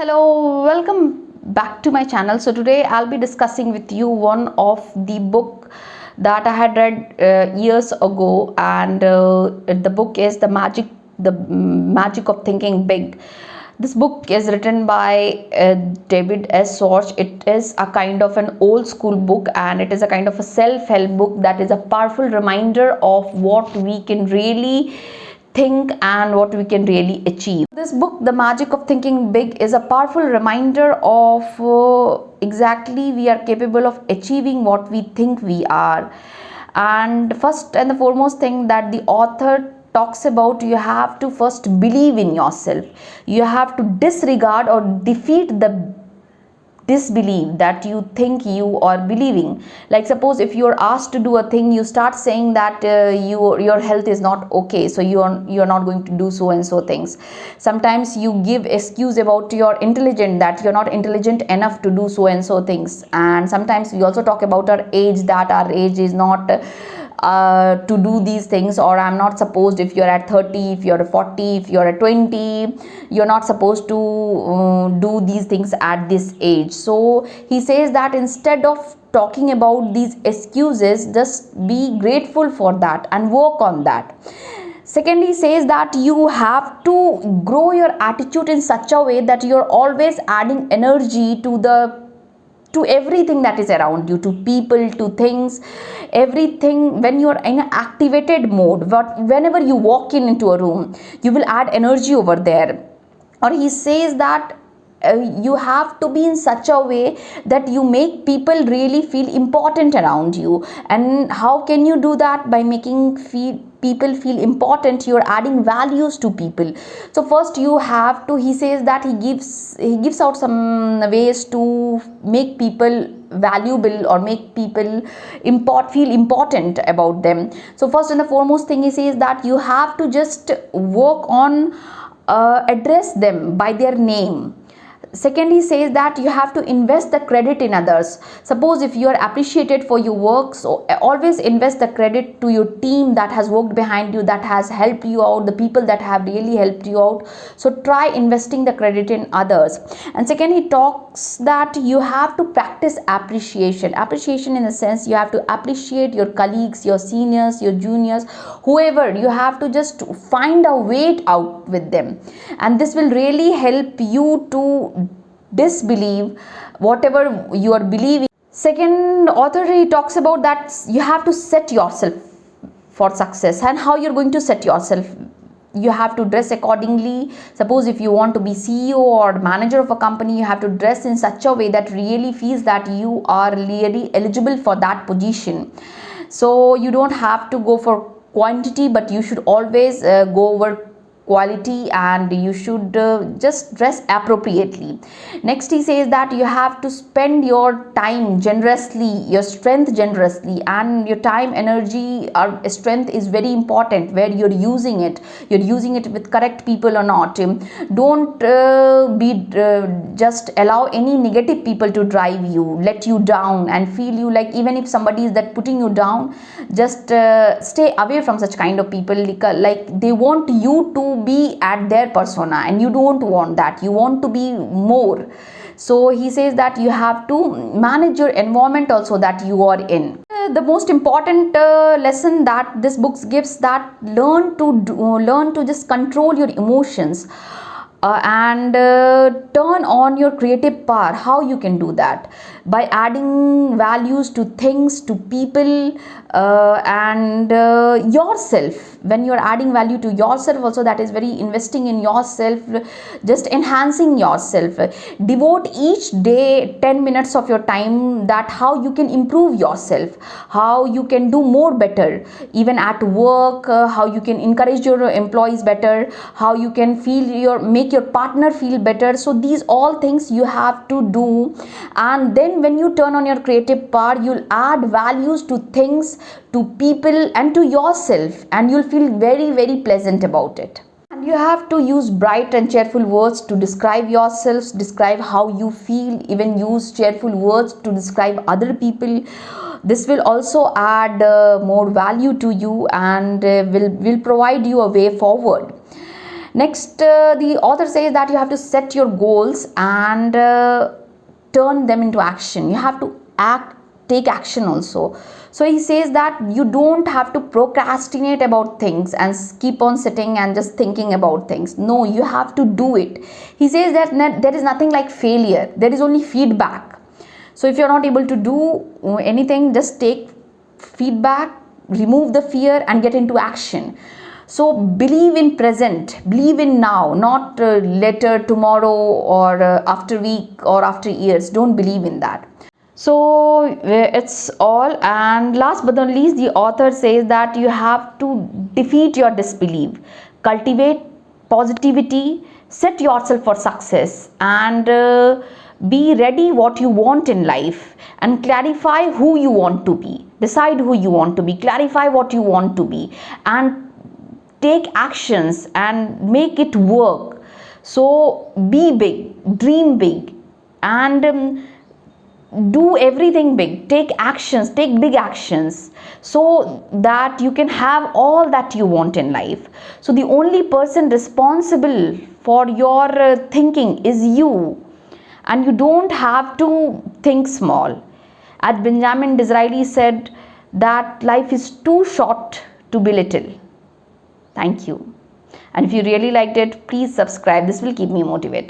Hello, welcome back to my channel. So today I'll be discussing with you one of the book that I had read years ago, and the book is the Magic of Thinking Big. This book is written by David S. Schwartz. It is a kind of an old school book, and it is a kind of a self-help book that is a powerful reminder of what we can really think and what we can really achieve. This book, The Magic of Thinking Big, is a powerful reminder of exactly we are capable of achieving what we think we are. And first and the foremost thing that the author talks about, you have to first believe in yourself. You have to disregard or defeat the disbelief that you think you are believing. Like suppose if you are asked to do a thing, you start saying that your health is not okay, so you're not going to do so and so things. Sometimes you give excuse about your intelligence, that you're not intelligent enough to do so and so things. And sometimes we also talk about our age, that our age is not to do these things, or I'm not supposed, if you're at 30, if you're at 40, if you're at 20, you're not supposed to do these things at this age. So he says that instead of talking about these excuses, just be grateful for that and work on that. Secondly, he says that you have to grow your attitude in such a way that you're always adding energy to everything that is around you, to people, to things, everything. When you're in an activated mode, but whenever you walk into a room, you will add energy over there. Or he says that you have to be in such a way that you make people really feel important around you. And how can you do that? By making people feel important, you're adding values to people. So first you have to, he says that he gives out some ways to make people valuable or make people feel important about them. So first and the foremost thing, he says that you have to just work on address them by their name. Second, he says that you have to invest the credit in others. Suppose if you are appreciated for your work, so always invest the credit to your team that has worked behind you, that has helped you out, the people that have really helped you out. So try investing the credit in others. And second, he talks that you have to practice appreciation. Appreciation in the sense you have to appreciate your colleagues, your seniors, your juniors, whoever. You have to just find a way out with them, and this will really help you to disbelieve whatever you are believing. Second, author, he talks about that you have to set yourself for success. And how you're going to set yourself? You have to dress accordingly. Suppose if you want to be CEO or manager of a company, you have to dress in such a way that really feels that you are really eligible for that position. So you don't have to go for quantity, but you should always go over quality, and you should just dress appropriately. Next, he says that you have to spend your time generously, your strength generously, and your time, energy, or strength is very important. Where you're using it with correct people or not. Don't just allow any negative people to drive you, let you down, and feel you like, even if somebody is that putting you down, just stay away from such kind of people. Like they want you to be at their persona, and you don't want that. You want to be more. So he says that you have to manage your environment also that you are in. The most important lesson that this book gives, that learn to just control your emotions, and turn on your creative power. How you can do that? By adding values to things, to people, and yourself. When you're adding value to yourself also, that is very investing in yourself, just enhancing yourself. Devote each day 10 minutes of your time, that how you can improve yourself, how you can do more better, even at work, how you can encourage your employees better, how you can make your partner feel better. So these all things you have to do. And then when you turn on your creative power, you'll add values to things, to people, and to yourself, and you'll feel very, very pleasant about it. And you have to use bright and cheerful words to describe yourselves, describe how you feel, even use cheerful words to describe other people. This will also add more value to you, and will provide you a way forward. Next, the author says that you have to set your goals and turn them into action. You have to take action also. So he says that you don't have to procrastinate about things and keep on sitting and just thinking about things. No, you have to do it. He says that there is nothing like failure, there is only feedback. So if you're not able to do anything, just take feedback, remove the fear and get into action. So believe in present, believe in now, not later, tomorrow, or after week or after years. Don't believe in that. So it's all. And last but not least, the author says that you have to defeat your disbelief, cultivate positivity, set yourself for success, and be ready what you want in life, and clarify who you want to be. Decide who you want to be, clarify what you want to be, and take actions and make it work. So be big, dream big, and do everything big. Take actions, take big actions, so that you can have all that you want in life. So the only person responsible for your thinking is you, and you don't have to think small. As Benjamin Disraeli said, that life is too short to be little. Thank you. And if you really liked it, please subscribe. This will keep me motivated.